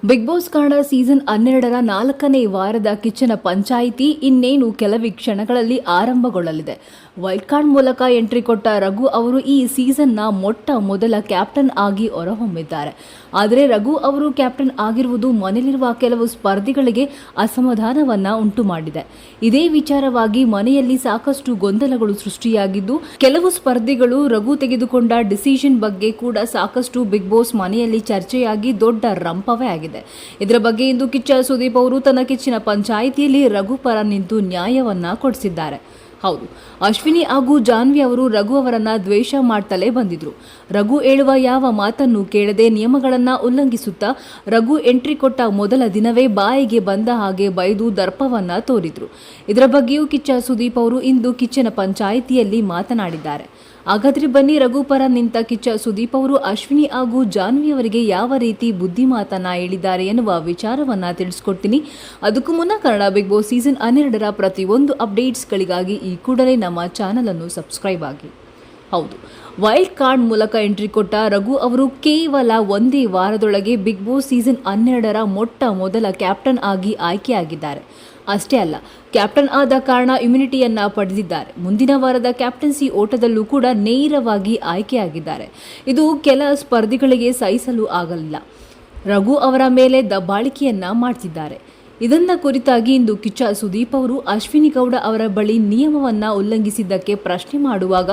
Big boss Kannada season 12ರ 4ನೇ ವಾರದ ಕಿಚ್ಚನ ಪಂಚಾಯಿತಿ ಇನ್ನೇನು ಕೆಲವೇ ಕ್ಷಣಗಳಲ್ಲಿ ಆರಂಭಗೊಳ್ಳಲಿದೆ. ವೈಲ್ಡ್ ಕಾರ್ಡ್ ಮೂಲಕ ಎಂಟ್ರಿ ಕೊಟ್ಟ ರಘು ಅವರು ಈ ಸೀಸನ್ನ ಮೊಟ್ಟ ಮೊದಲ ಕ್ಯಾಪ್ಟನ್ ಆಗಿ ಹೊರಹೊಮ್ಮಿದ್ದಾರೆ. ಆದರೆ ರಘು ಅವರು ಕ್ಯಾಪ್ಟನ್ ಆಗಿರುವುದು ಮನೆಯಲ್ಲಿರುವ ಕೆಲವು ಸ್ಪರ್ಧಿಗಳಿಗೆ ಅಸಮಾಧಾನವನ್ನ ಉಂಟು ಮಾಡಿದೆ. ಇದೇ ವಿಚಾರವಾಗಿ ಮನೆಯಲ್ಲಿ ಸಾಕಷ್ಟು ಗೊಂದಲಗಳು ಸೃಷ್ಟಿಯಾಗಿದ್ದು, ಕೆಲವು ಸ್ಪರ್ಧಿಗಳು ರಘು ತೆಗೆದುಕೊಂಡ ಡಿಸಿಷನ್ ಬಗ್ಗೆ ಕೂಡ ಸಾಕಷ್ಟು ಬಿಗ್ ಬಾಸ್ ಮನೆಯಲ್ಲಿ ಚರ್ಚೆಯಾಗಿ ದೊಡ್ಡ ರಂಪವೇ ಆಗಿದೆ. ಇದರ ಬಗ್ಗೆ ಇಂದು ಕಿಚ್ಚ ಸುದೀಪ್ ಅವರು ತನ್ನ ಕಿಚ್ಚಿನ ಪಂಚಾಯಿತಿಯಲ್ಲಿ ರಘು ಪರ ನಿಂತು ನ್ಯಾಯವನ್ನ ಕೊಡಿಸಿದ್ದಾರೆ. ಹೌದು, ಅಶ್ವಿನಿ ಹಾಗೂ ಜಾನ್ವಿ ಅವರು ರಘು ಅವರನ್ನ ದ್ವೇಷ ಮಾಡ್ತಲೇ ಬಂದಿದ್ರು. ರಘು ಹೇಳುವ ಯಾವ ಮಾತನ್ನು ಕೇಳದೆ ನಿಯಮಗಳನ್ನ ಉಲ್ಲಂಘಿಸುತ್ತಾ ರಘು ಎಂಟ್ರಿ ಕೊಟ್ಟ ಮೊದಲ ದಿನವೇ ಬಾಯಿಗೆ ಬಂದ ಹಾಗೆ ಬೈದು ದರ್ಪವನ್ನ ತೋರಿದ್ರು. ಇದರ ಬಗ್ಗೆಯೂ ಕಿಚ್ಚ ಸುದೀಪ್ ಅವರು ಇಂದು ಕಿಚ್ಚನ ಪಂಚಾಯಿತಿಯಲ್ಲಿ ಮಾತನಾಡಿದ್ದಾರೆ. ಹಾಗಾದ್ರೆ ಬನ್ನಿ, ರಘು ಪರ ನಿಂತ ಕಿಚ್ಚ ಸುದೀಪ್ ಅವರು ಅಶ್ವಿನಿ ಹಾಗೂ ಜಾನ್ವಿ ಅವರಿಗೆ ಯಾವ ರೀತಿ ಬುದ್ಧಿ ಮಾತನ್ನ ಹೇಳಿದ್ದಾರೆ ಎನ್ನುವ ವಿಚಾರವನ್ನ ತಿಳಿಸ್ಕೊಡ್ತೀನಿ. ಅದಕ್ಕೂ ಮುನ್ನ ಕನ್ನಡ ಬಿಗ್ ಬಾಸ್ ಸೀಸನ್ 12ರ ಪ್ರತಿಯೊಂದು ಅಪ್ಡೇಟ್ಸ್ಗಳಿಗಾಗಿ ಈ ಕೂಡಲೇ ನಮ್ಮ ಚಾನಲ್ ಅನ್ನು ಸಬ್ಸ್ಕ್ರೈಬ್ ಆಗಿ. ಹೌದು, ವೈಲ್ಡ್ ಕಾರ್ಡ್ ಮೂಲಕ ಎಂಟ್ರಿ ಕೊಟ್ಟ ರಘು ಅವರು ಕೇವಲ ಒಂದೇ ವಾರದೊಳಗೆ ಬಿಗ್ ಬಾಸ್ ಸೀಸನ್ 12ರ ಮೊಟ್ಟ ಮೊದಲ ಕ್ಯಾಪ್ಟನ್ ಆಗಿ ಆಯ್ಕೆಯಾಗಿದ್ದಾರೆ. ಅಷ್ಟೇ ಅಲ್ಲ, ಕ್ಯಾಪ್ಟನ್ ಆದ ಕಾರಣ ಇಮ್ಯುನಿಟಿಯನ್ನ ಪಡೆದಿದ್ದಾರೆ. ಮುಂದಿನ ವಾರದ ಕ್ಯಾಪ್ಟನ್ಸಿ ಓಟದಲ್ಲೂ ಕೂಡ ನೇರವಾಗಿ ಆಯ್ಕೆಯಾಗಿದ್ದಾರೆ. ಇದು ಕೆಲ ಸ್ಪರ್ಧಿಗಳಿಗೆ ಸಹಿಸಲು ಆಗಲಿಲ್ಲ. ರಘು ಅವರ ಮೇಲೆ ದಬ್ಬಾಳಿಕೆಯನ್ನ ಮಾಡ್ತಿದ್ದಾರೆ. ಇದನ್ನ ಕುರಿತಾಗಿ ಇಂದು ಕಿಚ್ಚ ಸುದೀಪ್ ಅವರು ಅಶ್ವಿನಿ ಗೌಡ ಅವರ ಬಳಿ ನಿಯಮವನ್ನ ಉಲ್ಲಂಘಿಸಿದ್ದಕ್ಕೆ ಪ್ರಶ್ನೆ ಮಾಡುವಾಗ,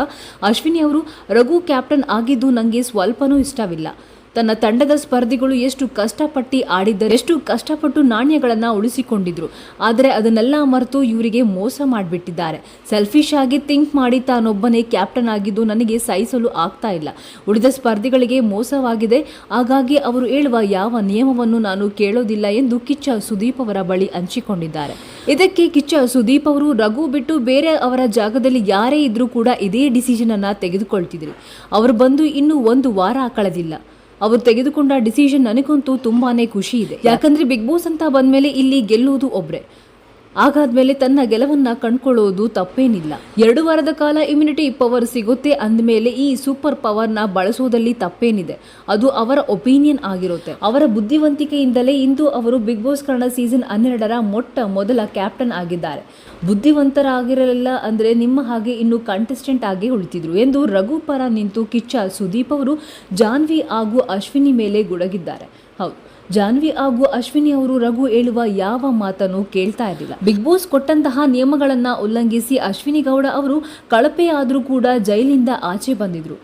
ಅಶ್ವಿನಿ ಅವರು ರಘು ಕ್ಯಾಪ್ಟನ್ ಆಗಿದ್ದು ನನಗೆ ಸ್ವಲ್ಪನೂ ಇಷ್ಟವಿಲ್ಲ. ತನ್ನ ತಂಡದ ಸ್ಪರ್ಧಿಗಳು ಎಷ್ಟು ಕಷ್ಟಪಟ್ಟು ಆಡಿದ್ದಾರೆ, ಎಷ್ಟು ಕಷ್ಟಪಟ್ಟು ನಾಣ್ಯಗಳನ್ನು ಉಳಿಸಿಕೊಂಡಿದ್ರು. ಆದರೆ ಅದನ್ನೆಲ್ಲ ಮರೆತು ಇವರಿಗೆ ಮೋಸ ಮಾಡಿಬಿಟ್ಟಿದ್ದಾರೆ. ಸೆಲ್ಫಿಶ್ ಆಗಿ ಥಿಂಕ್ ಮಾಡಿ ತಾನೊಬ್ಬನೇ ಕ್ಯಾಪ್ಟನ್ ಆಗಿದ್ದು ನನಗೆ ಸಹಿಸಲು ಆಗ್ತಾ ಇಲ್ಲ. ಉಳಿದ ಸ್ಪರ್ಧಿಗಳಿಗೆ ಮೋಸವಾಗಿದೆ. ಹಾಗಾಗಿ ಅವರು ಹೇಳುವ ಯಾವ ನಿಯಮವನ್ನು ನಾನು ಕೇಳೋದಿಲ್ಲ ಎಂದು ಕಿಚ್ಚ ಸುದೀಪ್ ಅವರ ಬಳಿ ಹಂಚಿಕೊಂಡಿದ್ದಾರೆ. ಇದಕ್ಕೆ ಕಿಚ್ಚ ಸುದೀಪ್ ಅವರು ರಘು ಬಿಟ್ಟು ಬೇರೆ ಅವರ ಜಾಗದಲ್ಲಿ ಯಾರೇ ಇದ್ರೂ ಕೂಡ ಇದೇ ಡಿಸಿಷನ್ ಅನ್ನ ತೆಗೆದುಕೊಳ್ತಿದ್ರು. ಅವರು ಬಂದು ಇನ್ನೂ 1 ವಾರ ಕಳೆದಿಲ್ಲ. ಅವರು ತೆಗೆದುಕೊಂಡ ಡಿಸಿಷನ್ ನನಗಂತೂ ತುಂಬಾನೇ ಖುಷಿ ಇದೆ. ಯಾಕಂದ್ರೆ ಬಿಗ್ ಬಾಸ್ ಅಂತ ಬಂದ್ಮೇಲೆ ಇಲ್ಲಿ ಗೆಲ್ಲುವುದು ಒಬ್ರೆ. ಹಾಗಾದ್ಮೇಲೆ ತನ್ನ ಗೆಲುವನ್ನ ಕಂಡುಕೊಳ್ಳೋದು ತಪ್ಪೇನಿಲ್ಲ. 2 ವಾರದ ಕಾಲ ಇಮ್ಯುನಿಟಿ ಪವರ್ ಸಿಗುತ್ತೆ ಅಂದಮೇಲೆ ಈ ಸೂಪರ್ ಪವರ್ನ ಬಳಸೋದಲ್ಲಿ ತಪ್ಪೇನಿದೆ? ಅದು ಅವರ ಒಪಿನಿಯನ್ ಆಗಿರುತ್ತೆ. ಅವರ ಬುದ್ಧಿವಂತಿಕೆಯಿಂದಲೇ ಇಂದು ಅವರು ಬಿಗ್ ಬಾಸ್ ಕನ್ನಡ ಸೀಸನ್ 12ರ ಮೊಟ್ಟ ಮೊದಲ ಕ್ಯಾಪ್ಟನ್ ಆಗಿದ್ದಾರೆ. ಬುದ್ಧಿವಂತರಾಗಿರಲಿಲ್ಲ ಅಂದ್ರೆ ನಿಮ್ಮ ಹಾಗೆ ಇನ್ನು ಕಂಟೆಸ್ಟೆಂಟ್ ಆಗಿ ಉಳಿತಿದ್ರು ಎಂದು ರಘು ಪರ ನಿಂತು ಕಿಚ್ಚ ಸುದೀಪ್ ಅವರು ಜಾನ್ವಿ ಹಾಗೂ ಅಶ್ವಿನಿ ಮೇಲೆ ಗುಡಗಿದ್ದಾರೆ. ಹೌದು, ಜಾನ್ವಿ ಹಾಗೂ ಅಶ್ವಿನಿ ಅವರು ರಘು ಹೇಳುವ ಯಾವ ಮಾತನ್ನು ಕೇಳ್ತಾ ಇರಲಿಲ್ಲ. ಬಿಗ್ ಬಾಸ್ ಕೊಟ್ಟಂತಹ ನಿಯಮಗಳನ್ನ ಉಲ್ಲಂಘಿಸಿ ಅಶ್ವಿನಿ ಗೌಡ ಅವರು ಕಳಪೆ ಆದರೂ ಕೂಡ ಜೈಲಿಂದ ಆಚೆ ಬಂದಿದ್ರು.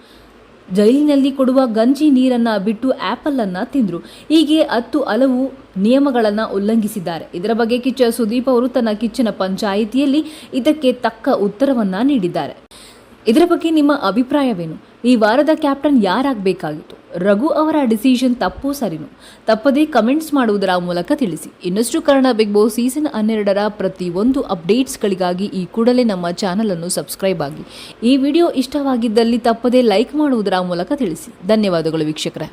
ಜೈಲಿನಲ್ಲಿ ಕೊಡುವ ಗಂಜಿ ನೀರನ್ನ ಬಿಟ್ಟು ಆಪಲ್ ಅನ್ನ ತಿಂದ್ರು. ಹೀಗೆ 10 ಹಲವು ನಿಯಮಗಳನ್ನ ಉಲ್ಲಂಘಿಸಿದ್ದಾರೆ. ಇದರ ಬಗ್ಗೆ ಕಿಚ್ಚ ಸುದೀಪ್ ಅವರು ತನ್ನ ಕಿಚ್ಚನ ಪಂಚಾಯಿತಿಯಲ್ಲಿ ಇದಕ್ಕೆ ತಕ್ಕ ಉತ್ತರವನ್ನ ನೀಡಿದ್ದಾರೆ. ಇದರ ಬಗ್ಗೆ ನಿಮ್ಮ ಅಭಿಪ್ರಾಯವೇನು? ಈ ವಾರದ ಕ್ಯಾಪ್ಟನ್ ಯಾರಾಗಬೇಕಾಗಿತ್ತು? ರಘು ಅವರ ಡಿಸಿಷನ್ ತಪ್ಪು ಸರಿನೋ? ತಪ್ಪದೇ ಕಮೆಂಟ್ಸ್ ಮಾಡುವುದರ ಮೂಲಕ ತಿಳಿಸಿ. ಇನ್ನಷ್ಟು ಕನ್ನಡ ಬಿಗ್ ಬಾಸ್ ಸೀಸನ್ 12ರ ಪ್ರತಿಯೊಂದು ಅಪ್ಡೇಟ್ಸ್ಗಳಿಗಾಗಿ ಈ ಕೂಡಲೇ ನಮ್ಮ ಚಾನಲ್ ಅನ್ನು ಸಬ್ಸ್ಕ್ರೈಬ್ ಆಗಿ. ಈ ವಿಡಿಯೋ ಇಷ್ಟವಾಗಿದ್ದಲ್ಲಿ ತಪ್ಪದೇ ಲೈಕ್ ಮಾಡುವುದರ ಮೂಲಕ ತಿಳಿಸಿ. ಧನ್ಯವಾದಗಳು ವೀಕ್ಷಕರೇ.